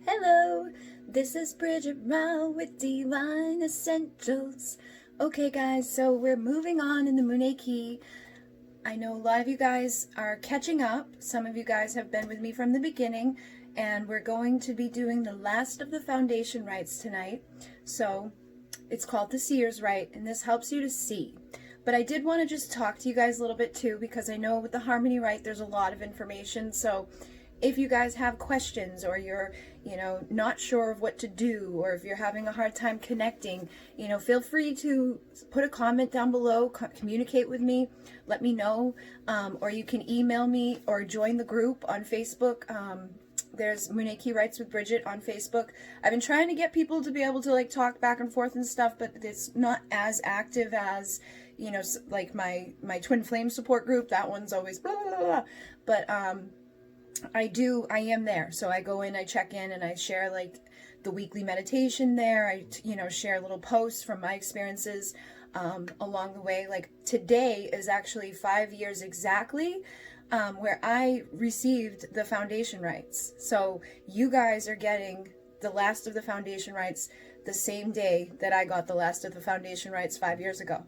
Hello, this is Bridget with Divine Essentials. Okay guys, so we're moving on in the Munay key. I know a lot of you guys are catching up. Some of you guys have been with me from the beginning, and we're going to be doing the last of the foundation rites tonight. So it's called the Seers Rite, and this helps you to see. But I did want to just talk to you guys a little bit too, because I know with the Harmony Rite there's a lot of information. So if you guys have questions, or you're, not sure of what to do, or if you're having a hard time connecting, feel free to put a comment down below, communicate with me, let me know, or you can email me or join the group on Facebook. There's Munay Rites with Bridget on Facebook. I've been trying to get people to be able to talk back and forth and stuff, but it's not as active as, like my Twin Flame support group. That one's always blah, blah, blah. But I am there. So I go in, I check in, and I share the weekly meditation there. I, share little posts from my experiences along the way. Like today is actually 5 years exactly where I received the foundation rites. So you guys are getting the last of the foundation rites the same day that I got the last of the foundation rites 5 years ago.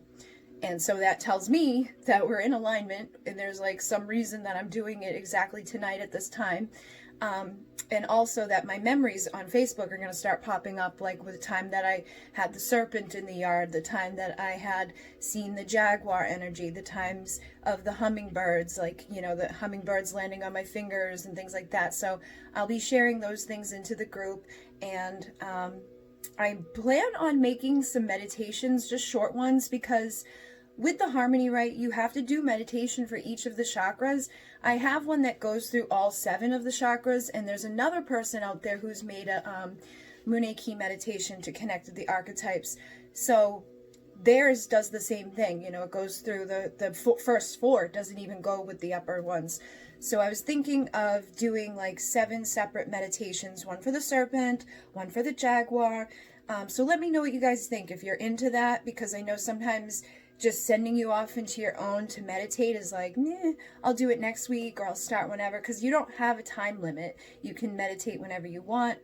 And so that tells me that we're in alignment, and there's some reason that I'm doing it exactly tonight at this time. And also that my memories on Facebook are going to start popping up, with the time that I had the serpent in the yard, the time that I had seen the jaguar energy, the times of the hummingbirds, the hummingbirds landing on my fingers and things like that. So I'll be sharing those things into the group, and I plan on making some meditations, just short ones, because with the Harmony Rite, you have to do meditation for each of the chakras. I have one that goes through all 7 of the chakras, and there's another person out there who's made a Munay key meditation to connect with the archetypes. So theirs does the same thing. It goes through the first 4, doesn't even go with the upper ones. So I was thinking of doing 7 separate meditations, one for the serpent, one for the jaguar. So let me know what you guys think if you're into that, because I know sometimes just sending you off into your own to meditate is nah, I'll do it next week, or I'll start whenever, because you don't have a time limit. You can meditate whenever you want.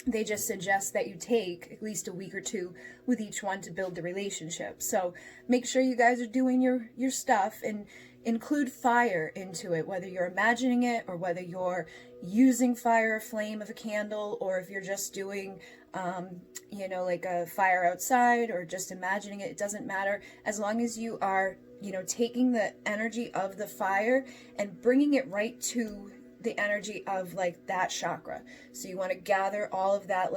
They just suggest that you take at least a week or 2 with each one to build the relationship. So make sure you guys are doing your stuff, and include fire into it, whether you're imagining it or whether you're using fire, a flame of a candle, or if you're just doing a fire outside, or just imagining it. It doesn't matter, as long as you are taking the energy of the fire and bringing it right to the energy of that chakra. So you want to gather all of that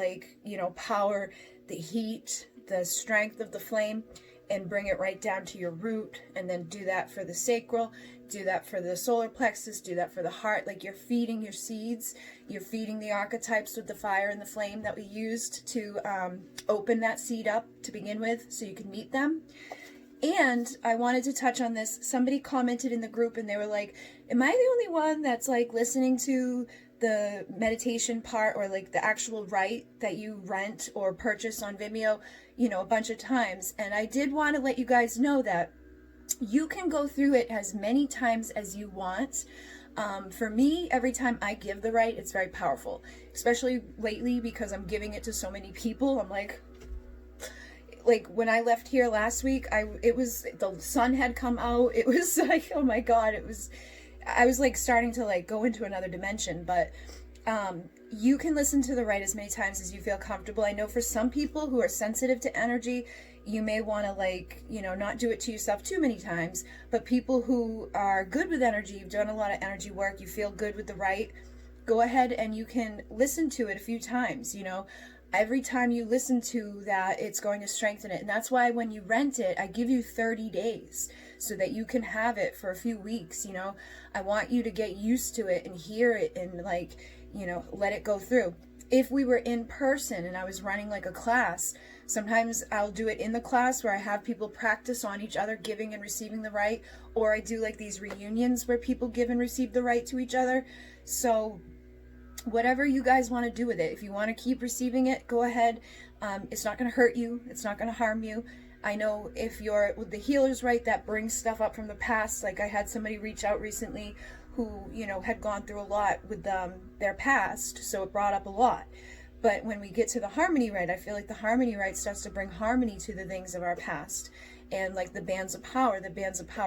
power, the heat, the strength of the flame, and bring it right down to your root, and then do that for the sacral, do that for the solar plexus, do that for the heart. You're feeding your seeds, you're feeding the archetypes with the fire and the flame that we used to open that seed up to begin with, so you can meet them. And I wanted to touch on this. Somebody commented in the group, and they were like, am I the only one that's listening to the meditation part, or the actual rite that you rent or purchase on Vimeo, a bunch of times? And I did want to let you guys know that you can go through it as many times as you want. For me, every time I give the rite, it's very powerful, especially lately, because I'm giving it to so many people. I'm like when I left here last week, the sun had come out. It was oh my God, I was starting to go into another dimension. But you can listen to the rite as many times as you feel comfortable. I know for some people who are sensitive to energy, you may want to not do it to yourself too many times. But people who are good with energy, you've done a lot of energy work, you feel good with the rite, go ahead and you can listen to it a few times. Every time you listen to that, it's going to strengthen it. And that's why when you rent it, I give you 30 days so that you can have it for a few weeks. I want you to get used to it and hear it, and let it go through. If we were in person and I was running a class, sometimes I'll do it in the class where I have people practice on each other giving and receiving the rite, or I do these reunions where people give and receive the rite to each other. So whatever you guys want to do with it, if you want to keep receiving it, go ahead. It's not going to hurt you, it's not going to harm you. I know if you're with the Healer's Rite, that brings stuff up from the past. I had somebody reach out recently who, you know, had gone through a lot with their past, so it brought up a lot. But when we get to the harmony rite, I feel like the harmony rite starts to bring harmony to the things of our past. And like the bands of power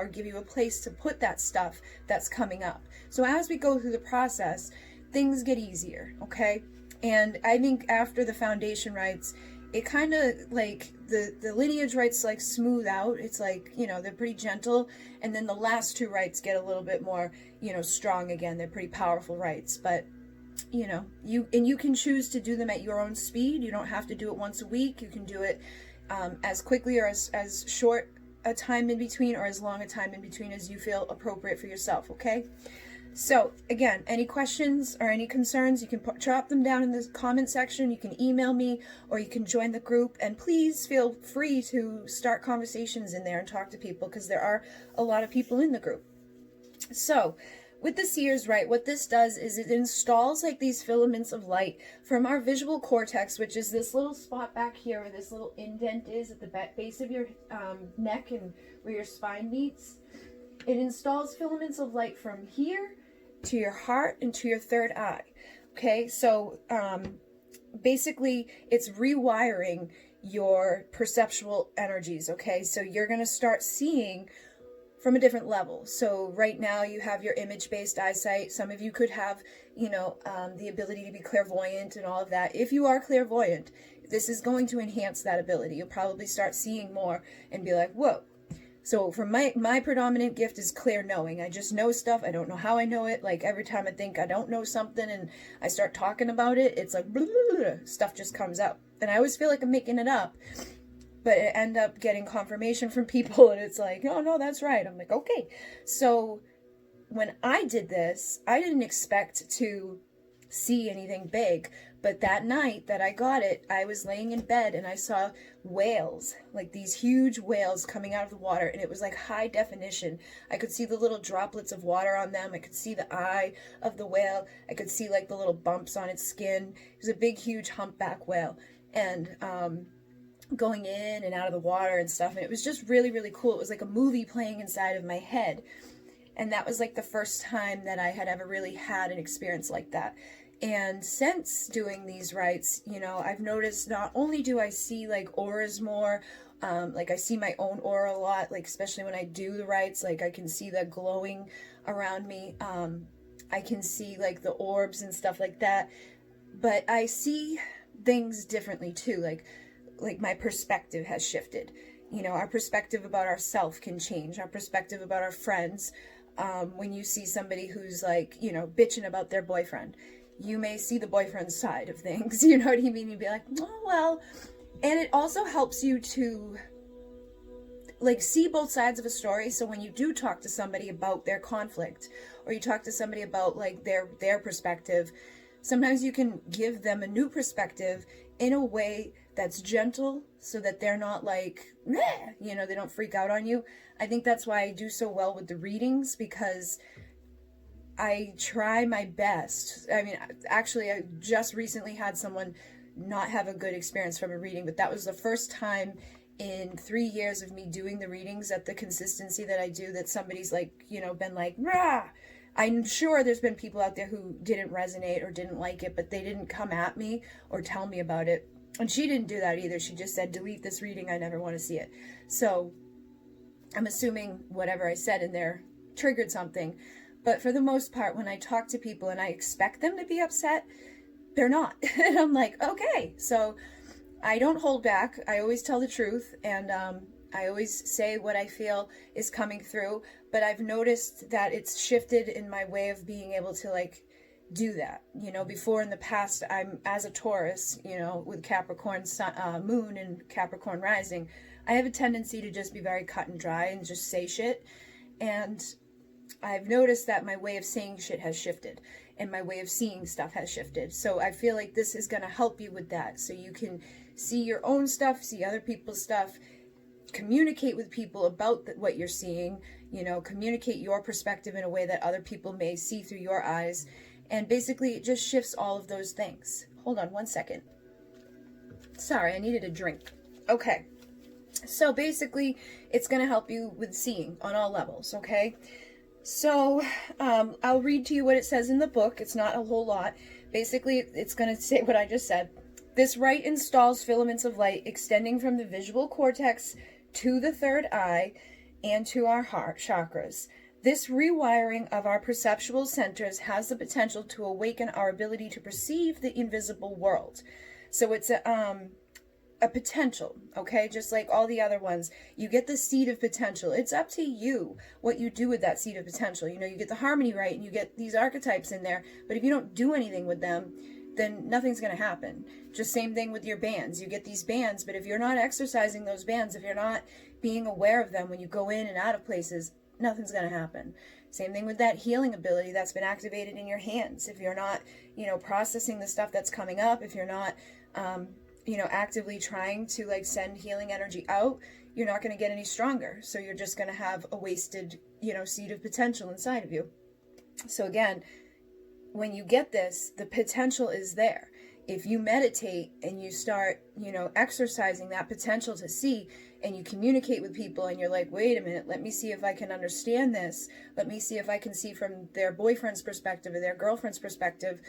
give you a place to put that stuff that's coming up. So as we go through the process, things get easier, okay? And I think after the foundation rites, it kind of like the lineage rites like smooth out. It's like, you know, they're pretty gentle. And then the last two rites get a little bit more, you know, strong again. They're pretty powerful rites. But, you know, you can choose to do them at your own speed. You don't have to do it once a week. You can do it as quickly or as short a time in between or as long a time in between as you feel appropriate for yourself, okay? So, again, any questions or any concerns, you can drop them down in the comment section. You can email me or you can join the group. And please feel free to start conversations in there and talk to people because there are a lot of people in the group. So, with the Seers Rite, what this does is it installs like these filaments of light from our visual cortex, which is this little spot back here where this little indent is at the base of your neck and where your spine meets. It installs filaments of light from here to your heart and to your third eye. Okay, so basically it's rewiring your perceptual energies. Okay, so you're going to start seeing from a different level. So right now you have your image-based eyesight. Some of you could have, you know, the ability to be clairvoyant and all of that. If you are clairvoyant, this is going to enhance that ability. You'll probably start seeing more and be like, whoa. So for my predominant gift is clear knowing. I just know stuff. I don't know how I know it. Like every time I think I don't know something and I start talking about it, it's like blah, blah, blah, stuff just comes out. And I always feel like I'm making it up. But I end up getting confirmation from people and it's like, oh no, that's right. I'm like, okay. So when I did this, I didn't expect to see anything big. But that night that I got it, I was laying in bed and I saw whales, like these huge whales coming out of the water. And it was like high definition. I could see the little droplets of water on them. I could see the eye of the whale. I could see like the little bumps on its skin. It was a big, huge humpback whale. And, going in and out of the water and stuff, and it was just really, really cool. It was like a movie playing inside of my head, and that was like the first time that I had ever really had an experience like that. And since doing these rites, you know, I've noticed not only do I see like auras more, like I see my own aura a lot, like especially when I do the rites, like I can see the glowing around me. I can see like the orbs and stuff like that, but I see things differently too. Like my perspective has shifted. You know, our perspective about ourselves can change. Our perspective about our friends. When you see somebody who's like, you know, bitching about their boyfriend, you may see the boyfriend's side of things. You know what I mean? You'd be like, oh, well. And it also helps you to like see both sides of a story. So when you do talk to somebody about their conflict, or you talk to somebody about like their perspective, sometimes you can give them a new perspective in a way that's gentle so that they're not like, meh, you know, they don't freak out on you. I think that's why I do so well with the readings, because I try my best. I mean, actually, I just recently had someone not have a good experience from a reading, but that was the first time in 3 years of me doing the readings at the consistency that I do that somebody's like, you know, been like, rah. I'm sure there's been people out there who didn't resonate or didn't like it, but they didn't come at me or tell me about it. And she didn't do that either. She just said, delete this reading. I never want to see it. So I'm assuming whatever I said in there triggered something. But for the most part, when I talk to people and I expect them to be upset, they're not. And I'm like, okay. So I don't hold back. I always tell the truth. And I always say what I feel is coming through. But I've noticed that it's shifted in my way of being able to like do that. You know, before in the past, I'm as a Taurus, you know, with Capricorn moon and Capricorn rising, I have a tendency to just be very cut and dry and just say shit. And I've noticed that my way of saying shit has shifted and my way of seeing stuff has shifted. So I feel like this is going to help you with that. So you can see your own stuff, see other people's stuff, communicate with people about what you're seeing, you know, communicate your perspective in a way that other people may see through your eyes. And basically, it just shifts all of those things. Hold on 1 second. Sorry, I needed a drink. Okay. So basically, it's going to help you with seeing on all levels, okay? So I'll read to you what it says in the book. It's not a whole lot. Basically, it's going to say what I just said. This rite installs filaments of light extending from the visual cortex to the third eye and to our heart chakras. This rewiring of our perceptual centers has the potential to awaken our ability to perceive the invisible world. So it's a potential, okay? Just like all the other ones, you get the seed of potential. It's up to you what you do with that seed of potential. You know, you get the harmony right and you get these archetypes in there, but if you don't do anything with them, then nothing's going to happen. Just same thing with your bands. You get these bands, but if you're not exercising those bands, if you're not being aware of them when you go in and out of places, nothing's going to happen. Same thing with that healing ability that's been activated in your hands. If you're not, you know, processing the stuff that's coming up, if you're not, you know, actively trying to like send healing energy out, you're not going to get any stronger. So you're just going to have a wasted, you know, seed of potential inside of you. So again, when you get this, the potential is there. If you meditate and you start, you know, exercising that potential to see, and you communicate with people and you're like, wait a minute, let me see if I can understand this. Let me see if I can see from their boyfriend's perspective or their girlfriend's perspective.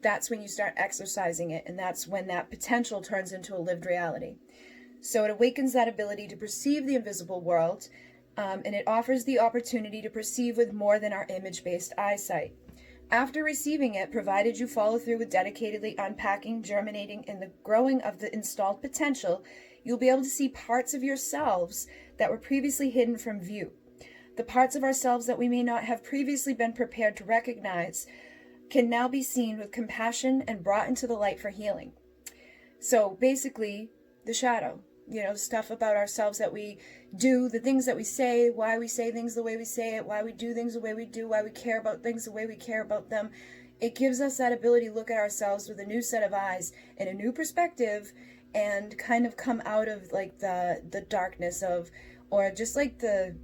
That's when you start exercising it. And that's when that potential turns into a lived reality. So it awakens that ability to perceive the invisible world. And it offers the opportunity to perceive with more than our image-based eyesight. After receiving it, provided you follow through with dedicatedly unpacking, germinating, and the growing of the installed potential, you'll be able to see parts of yourselves that were previously hidden from view. The parts of ourselves that we may not have previously been prepared to recognize can now be seen with compassion and brought into the light for healing. So basically, the shadow, you know, stuff about ourselves that we do, the things that we say, why we say things the way we say it, why we do things the way we do, why we care about things the way we care about them. It gives us that ability to look at ourselves with a new set of eyes and a new perspective and kind of come out of like the darkness of, or just like the,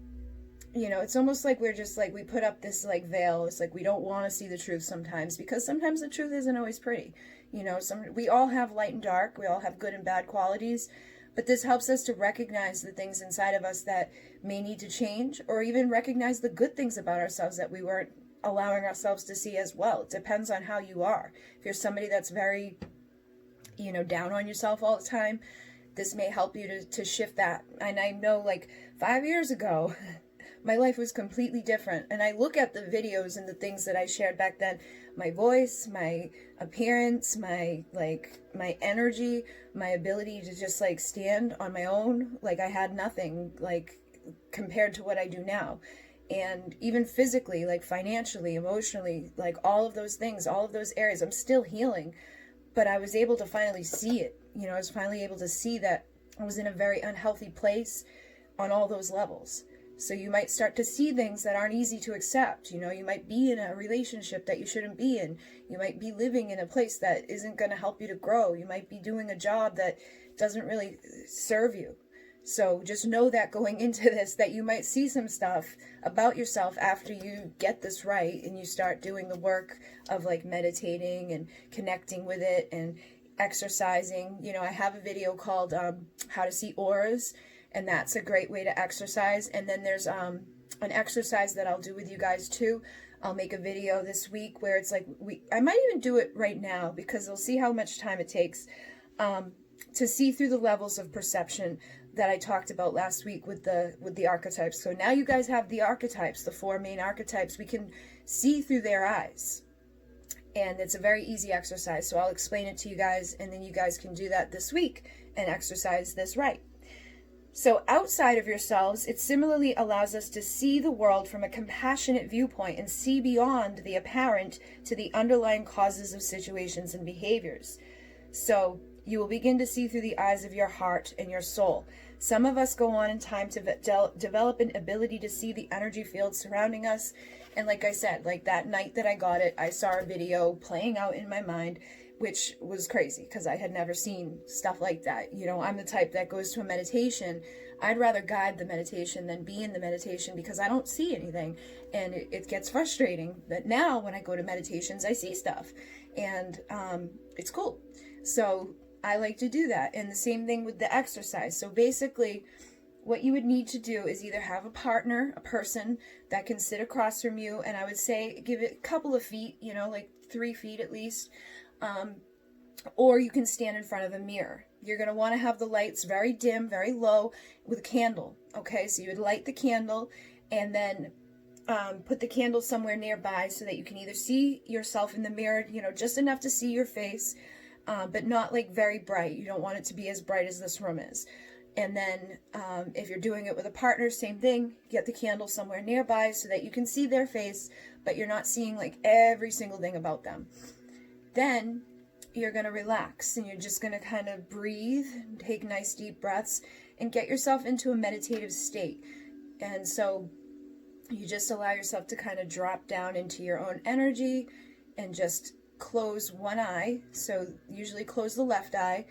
you know, it's almost like we're just like, we put up this like veil. It's like we don't want to see the truth sometimes, because sometimes the truth isn't always pretty. You know, we all have light and dark. We all have good and bad qualities. But this helps us to recognize the things inside of us that may need to change, or even recognize the good things about ourselves that we weren't allowing ourselves to see as well. It depends on how you are. If you're somebody that's very, you know, down on yourself all the time, this may help you to shift that. And I know like 5 years ago, my life was completely different. And I look at the videos and the things that I shared back then, my voice, my appearance, my energy, my ability to just like stand on my own. Like I had nothing like compared to what I do now. And even physically, like financially, emotionally, like all of those things, all of those areas, I'm still healing, but I was able to finally see it. You know, I was finally able to see that I was in a very unhealthy place on all those levels. So you might start to see things that aren't easy to accept. You know, you might be in a relationship that you shouldn't be in. You might be living in a place that isn't going to help you to grow. You might be doing a job that doesn't really serve you. So just know that going into this, that you might see some stuff about yourself after you get this right and you start doing the work of like meditating and connecting with it and exercising. You know, I have a video called How to See Auras, and that's a great way to exercise. And then there's an exercise that I'll do with you guys too. I'll make a video this week where it's like, I might even do it right now because we'll see how much time it takes to see through the levels of perception that I talked about last week with the archetypes. So now you guys have the archetypes, the 4 main archetypes. We can see through their eyes. And it's a very easy exercise. So I'll explain it to you guys, and then you guys can do that this week and exercise this right. So outside of yourselves, it similarly allows us to see the world from a compassionate viewpoint and see beyond the apparent to the underlying causes of situations and behaviors. So you will begin to see through the eyes of your heart and your soul. Some of us go on in time to develop an ability to see the energy field surrounding us. And like I said, like that night that I got it, I saw a video playing out in my mind, which was crazy because I had never seen stuff like that. You know, I'm the type that goes to a meditation. I'd rather guide the meditation than be in the meditation because I don't see anything. And it gets frustrating. But now when I go to meditations, I see stuff. And it's cool. So I like to do that. And the same thing with the exercise. So basically, what you would need to do is either have a partner, a person that can sit across from you, and I would say give it a couple of feet, you know, like 3 feet at least, or you can stand in front of a mirror. You're going to want to have the lights very dim, very low, with a candle, okay? So you would light the candle and then put the candle somewhere nearby so that you can either see yourself in the mirror, you know, just enough to see your face, but not like very bright. You don't want it to be as bright as this room is. And then if you're doing it with a partner, same thing, get the candle somewhere nearby so that you can see their face, but you're not seeing like every single thing about them. Then you're going to relax and you're just going to kind of breathe, take nice deep breaths, and get yourself into a meditative state. And so you just allow yourself to kind of drop down into your own energy and just close one eye. So usually close the left eye.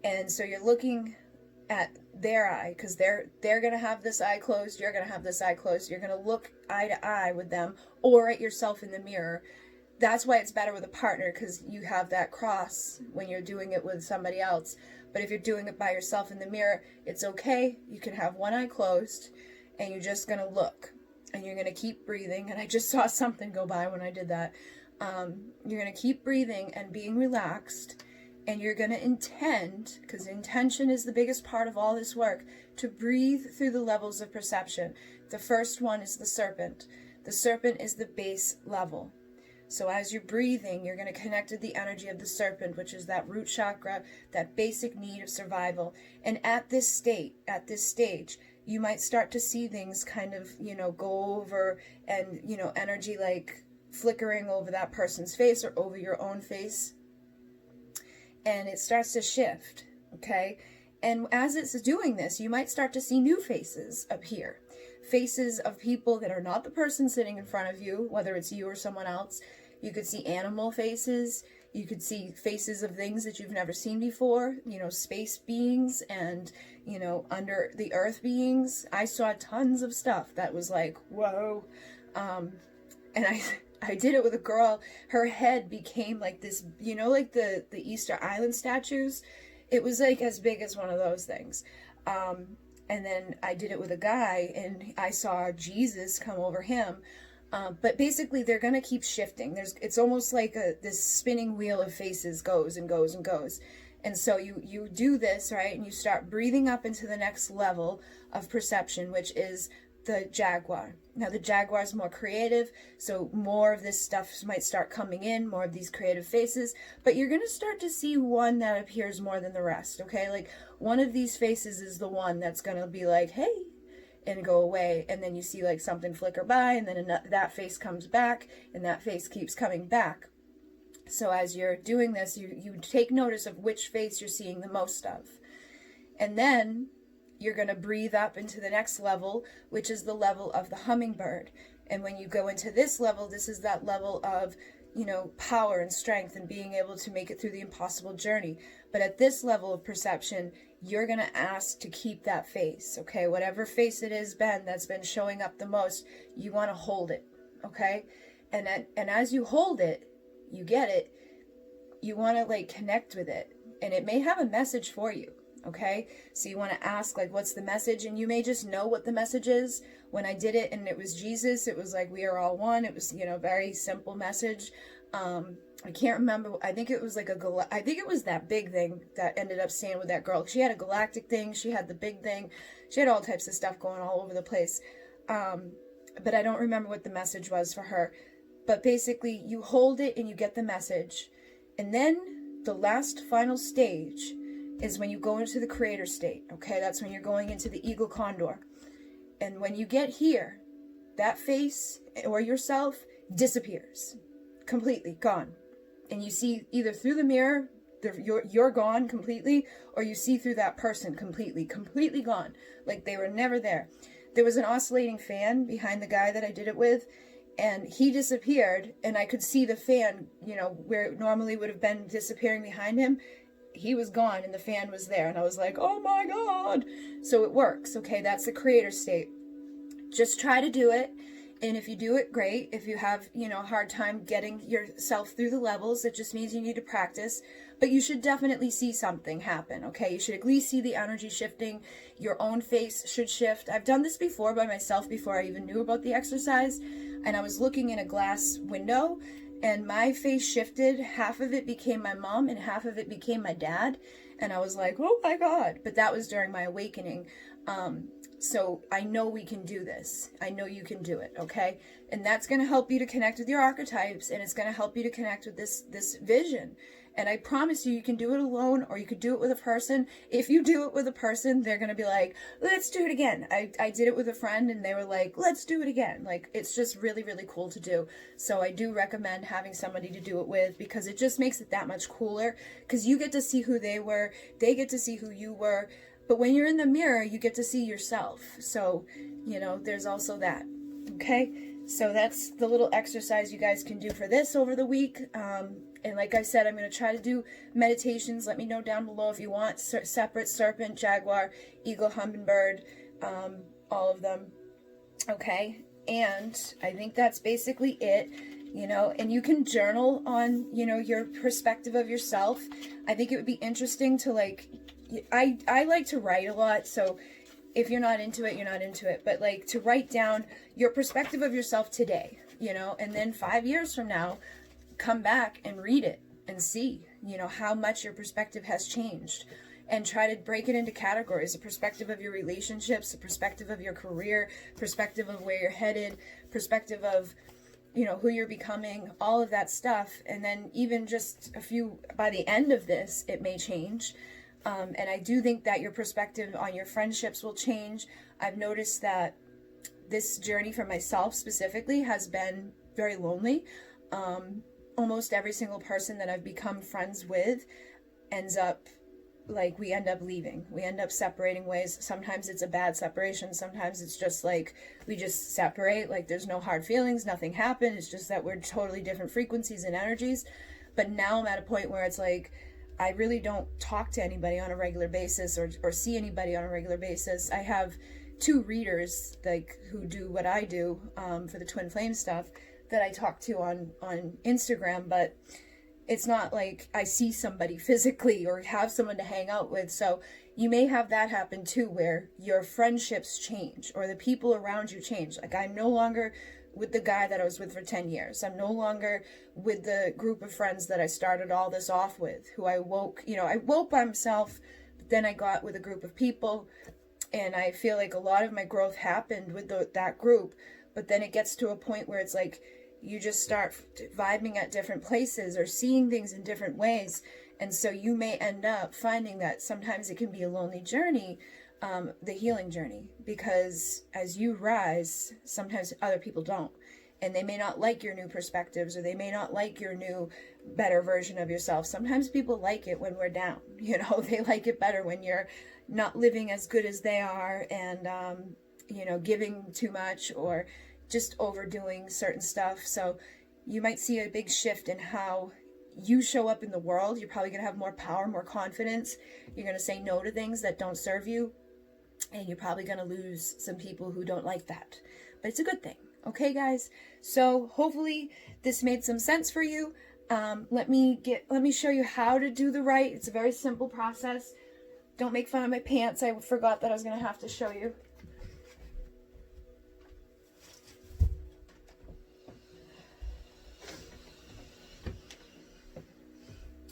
And so you're looking at their eye, because they're going to have this eye closed, you're going to have this eye closed. You're going to look eye to eye with them or at yourself in the mirror. That's why it's better with a partner, because you have that cross when you're doing it with somebody else. But if you're doing it by yourself in the mirror, it's okay. You can have one eye closed and you're just going to look and you're going to keep breathing. And I just saw something go by when I did that. You're going to keep breathing and being relaxed, and you're going to intend, because intention is the biggest part of all this work, to breathe through the levels of perception. The first one is the serpent. The serpent is the base level. So as you're breathing, you're going to connect with the energy of the serpent, which is that root chakra, that basic need of survival. And at this stage, you might start to see things kind of, you know, go over, and, you know, energy like flickering over that person's face or over your own face. And it starts to shift, okay? And as it's doing this, you might start to see new faces appear. Faces of people that are not the person sitting in front of you, whether it's you or someone else. You could see animal faces. You could see faces of things that you've never seen before, you know, space beings and, you know, under the earth beings. I saw tons of stuff that was like, whoa. And I did it with a girl. Her head became like this, you know, like the Easter Island statues. It was like as big as one of those things. And then I did it with a guy, and I saw Jesus come over him. But basically, they're going to keep shifting. It's almost like this spinning wheel of faces goes and goes and goes. And so you do this, right? And you start breathing up into the next level of perception, which is the jaguar. Now, the jaguar is more creative, so more of this stuff might start coming in, more of these creative faces, but you're going to start to see one that appears more than the rest, okay? Like, one of these faces is the one that's going to be like, hey, and go away, and then you see, like, something flicker by, and then that face comes back, and that face keeps coming back. So as you're doing this, you take notice of which face you're seeing the most of. And then you're going to breathe up into the next level, which is the level of the hummingbird. And when you go into this level, this is that level of, you know, power and strength and being able to make it through the impossible journey. But at this level of perception, you're going to ask to keep that face, okay? Whatever face it is, that's been showing up the most, you want to hold it, okay? And as you hold it, you get it, you want to, like, connect with it. And it may have a message for you. Okay, so you want to ask, like, what's the message? And you may just know what the message is. When I did it and it was Jesus, it was like, we are all one. It was, you know, very simple message. I can't remember. I think it was like I think it was that big thing that ended up staying with that girl. She had a galactic thing. She had the big thing. She had all types of stuff going all over the place. But I don't remember what the message was for her. But basically, you hold it and you get the message. And then the last final stage is when you go into the creator state, okay? That's when you're going into the eagle condor. And when you get here, that face or yourself disappears. Completely gone. And you see either through the mirror, you're gone completely, or you see through that person completely gone. Like they were never there. There was an oscillating fan behind the guy that I did it with, and he disappeared, and I could see the fan, you know, where it normally would have been disappearing behind him. He was gone and the fan was there, and I was like, oh my God. So it works, okay? That's the creator state. Just try to do it, And if you do it, great. If you have, you know, a hard time getting yourself through the levels, it just means you need to practice. But you should definitely see something happen, okay? You should at least see the energy shifting. Your own face should shift. I've done this before by myself before I even knew about the exercise. And I was looking in a glass window and my face shifted. Half of it became my mom and half of it became my dad. And I was like, oh my God. But that was during my awakening. So I know we can do this. I know you can do it, okay? And that's going to help you to connect with your archetypes, and it's going to help you to connect with this vision. And I promise you, you can do it alone, or you could do it with a person. If you do it with a person, they're going to be like, let's do it again. I did it with a friend, and they were like, let's do it again. Like, it's just really, really cool to do. So I do recommend having somebody to do it with, because it just makes it that much cooler, because you get to see who they were. They get to see who you were. But when you're in the mirror, you get to see yourself. So, you know, there's also that. Okay? So that's the little exercise you guys can do for this over the week. And like I said, I'm going to try to do meditations. Let me know down below if you want. Separate serpent, jaguar, eagle, hummingbird, all of them. Okay? And I think that's basically it. You know, and you can journal on, you know, your perspective of yourself. I think it would be interesting to, like, I like to write a lot, so if you're not into it, you're not into it. But, like, to write down your perspective of yourself today, you know, and then 5 years from now, come back and read it and see, you know, how much your perspective has changed. And try to break it into categories: the perspective of your relationships, the perspective of your career, perspective of where you're headed, perspective of, you know, who you're becoming, all of that stuff. And then even just by the end of this, it may change. And I do think that your perspective on your friendships will change. I've noticed that this journey for myself specifically has been very lonely. Almost every single person that I've become friends with ends up, like, we end up leaving. We end up separating ways. Sometimes it's a bad separation. Sometimes it's just like, we just separate. Like, there's no hard feelings. Nothing happened. It's just that we're totally different frequencies and energies. But now I'm at a point where it's like, I really don't talk to anybody on a regular basis or see anybody on a regular basis. I have 2 readers, like, who do what I do for the Twin Flame stuff that I talk to on Instagram, but it's not like I see somebody physically or have someone to hang out with. So you may have that happen too, where your friendships change or the people around you change. Like, I'm no longer with the guy that I was with for 10 years. I'm no longer with the group of friends that I started all this off with, who I woke by myself, but then I got with a group of people, and I feel like a lot of my growth happened with that group. But then it gets to a point where it's like, you just start vibing at different places or seeing things in different ways. And so you may end up finding that sometimes it can be a lonely journey, the healing journey, because as you rise, sometimes other people don't. And they may not like your new perspectives, or they may not like your new, better version of yourself. Sometimes people like it when we're down. You know, they like it better when you're not living as good as they are, and, you know, giving too much or just overdoing certain stuff. So you might see a big shift in how you show up in the world. You're probably going to have more power, more confidence. You're going to say no to things that don't serve you. And you're probably going to lose some people who don't like that. But it's a good thing. Okay, guys? So hopefully this made some sense for you. Let me show you how to do the rite. It's a very simple process. Don't make fun of my pants. I forgot that I was going to have to show you.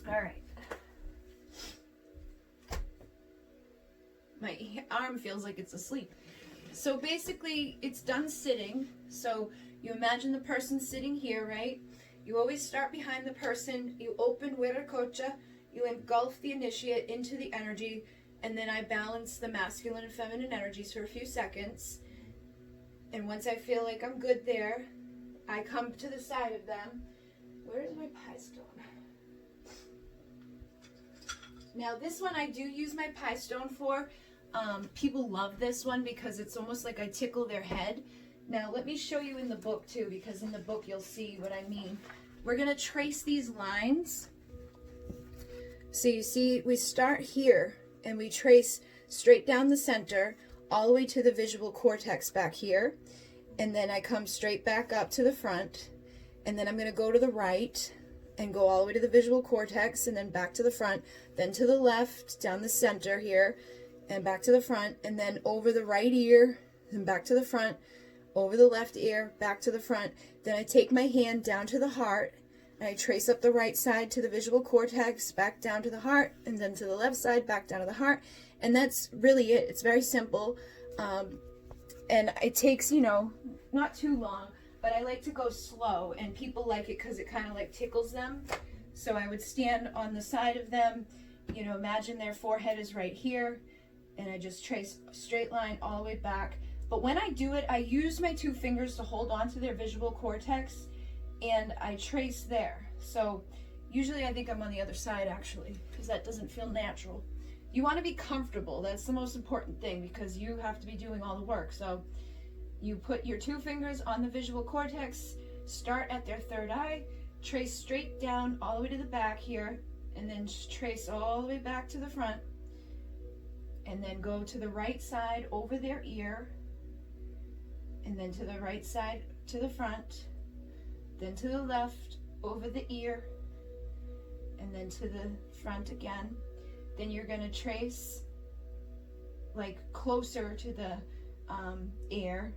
All right. My arm feels like it's asleep. So basically, it's done sitting. So you imagine the person sitting here, right? You always start behind the person. You open Viracocha. You engulf the initiate into the energy. And then I balance the masculine and feminine energies for a few seconds. And once I feel like I'm good there, I come to the side of them. Where is my pie stone? Now this one I do use my pie stone for. People love this one because it's almost like I tickle their head. Now let me show you in the book too, because in the book you'll see what I mean. We're going to trace these lines. So you see we start here and we trace straight down the center all the way to the visual cortex back here. and then I come straight back up to the front, and then I'm going to go to the right and go all the way to the visual cortex, and then back to the front, then to the left, down the center here, and back to the front, and then over the right ear, and back to the front, over the left ear, back to the front. Then I take my hand down to the heart, and I trace up the right side to the visual cortex, back down to the heart, and then to the left side, back down to the heart. And that's really it. It's very simple. And it takes, you know, not too long, but I like to go slow, and people like it because it kind of like tickles them. So I would stand on the side of them, you know, imagine their forehead is right here, and I just trace a straight line all the way back. But when I do it, I use my 2 fingers to hold on to their visual cortex, and I trace there. So usually I think I'm on the other side, actually, because that doesn't feel natural. You want to be comfortable. That's the most important thing, because you have to be doing all the work. So you put your 2 fingers on the visual cortex, start at their third eye, trace straight down all the way to the back here, and then trace all the way back to the front, and then go to the right side over their ear, and then to the right side to the front, then to the left over the ear, and then to the front again. Then you're going to trace like closer to the ear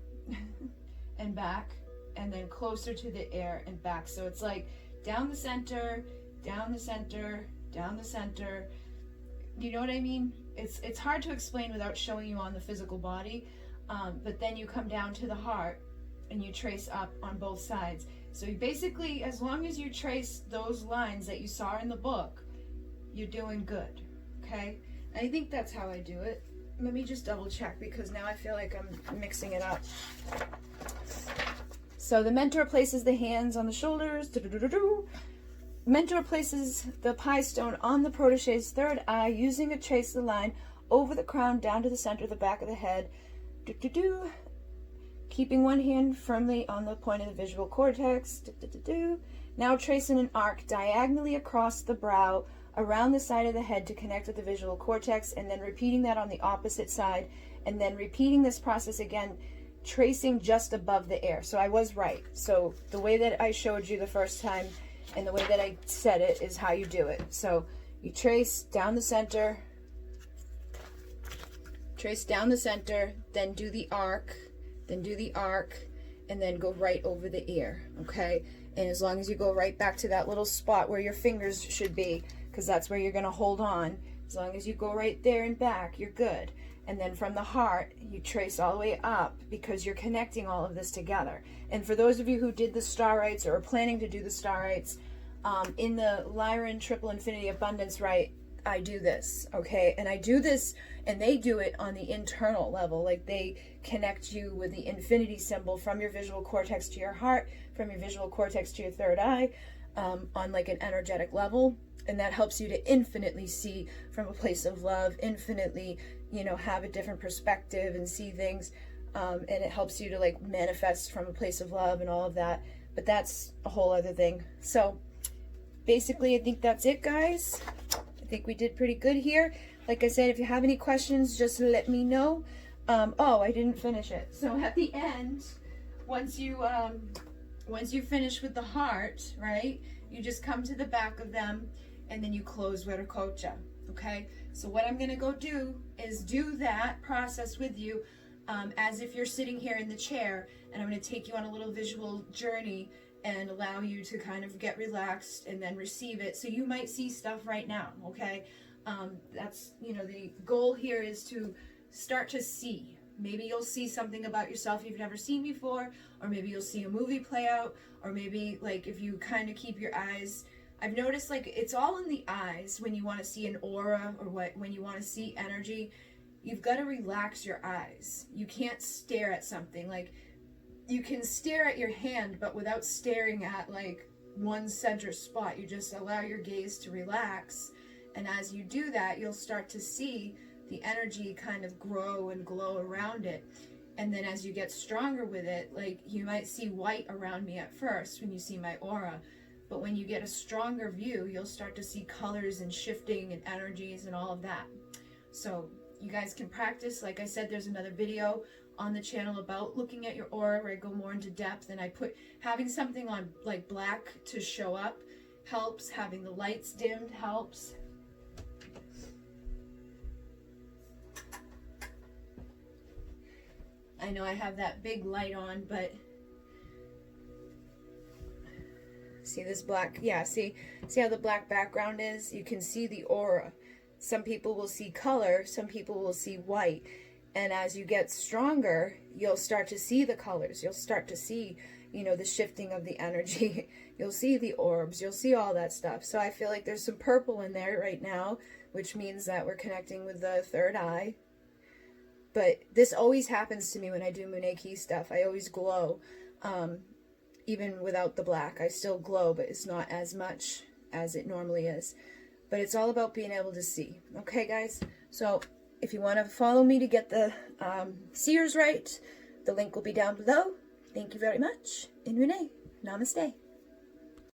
and back, and then closer to the ear and back. So it's like down the center, down the center, down the center. You know what I mean? It's hard to explain without showing you on the physical body, but then you come down to the heart and you trace up on both sides. So you basically, as long as you trace those lines that you saw in the book, you're doing good. Okay? I think that's how I do it. Let me just double check, because now I feel like I'm mixing it up. So the mentor places the hands on the shoulders. Mentor places the pie stone on the protege's third eye, using a trace the line over the crown down to the center of the back of the head. Keeping one hand firmly on the point of the visual cortex. Now tracing an arc diagonally across the brow, around the side of the head to connect with the visual cortex, and then repeating that on the opposite side, and then repeating this process again, tracing just above the ear. So I was right. So the way that I showed you the first time and the way that I said it is how you do it. So you trace down the center, then do the arc, and then go right over the ear, okay? And as long as you go right back to that little spot where your fingers should be, because that's where you're going to hold on, as long as you go right there and back, you're good. And then from the heart, you trace all the way up, because you're connecting all of this together. And for those of you who did the star rites or are planning to do the star rites, in the Lyran Triple Infinity Abundance Rite, I do this, okay? And I do this, and they do it on the internal level. Like, they connect you with the infinity symbol from your visual cortex to your heart, from your visual cortex to your third eye, on like an energetic level. And that helps you to infinitely see from a place of love, infinitely, you know, have a different perspective and see things. And it helps you to like manifest from a place of love and all of that. But that's a whole other thing. So basically, I think that's it, guys. I think we did pretty good here. Like I said, if you have any questions, just let me know. Oh, I didn't finish it. So at the end, once you finish with the heart, right, you just come to the back of them, and then you close with a kocha, okay? So what I'm gonna go do is do that process with you as if you're sitting here in the chair, and I'm gonna take you on a little visual journey and allow you to kind of get relaxed and then receive it. So you might see stuff right now, okay? That's, you know, the goal here is to start to see. Maybe you'll see something about yourself you've never seen before, or maybe you'll see a movie play out, or maybe like if you kind of keep your eyes, I've noticed like it's all in the eyes when you want to see an aura, or when you want to see energy. You've got to relax your eyes. You can't stare at something. Like, you can stare at your hand, but without staring at like one center spot. You just allow your gaze to relax, and as you do that, you'll start to see the energy kind of grow and glow around it. And then as you get stronger with it, like, you might see white around me at first when you see my aura, but when you get a stronger view, you'll start to see colors and shifting and energies and all of that. So you guys can practice. Like I said, there's another video on the channel about looking at your aura, where I go more into depth, and I put having something on like black to show up helps, having the lights dimmed helps. I know I have that big light on, but see this black, yeah, see how the black background is? You can see the aura. Some people will see color, some people will see white. And as you get stronger, you'll start to see the colors. You'll start to see, you know, the shifting of the energy. You'll see the orbs. You'll see all that stuff. So I feel like there's some purple in there right now, which means that we're connecting with the third eye. But this always happens to me when I do Munay Key stuff. I always glow. Even without the black, I still glow, but it's not as much as it normally is. But it's all about being able to see. Okay, guys? So if you want to follow me to get the Seers Rite, the link will be down below. Thank you very much. In Munay. Namaste.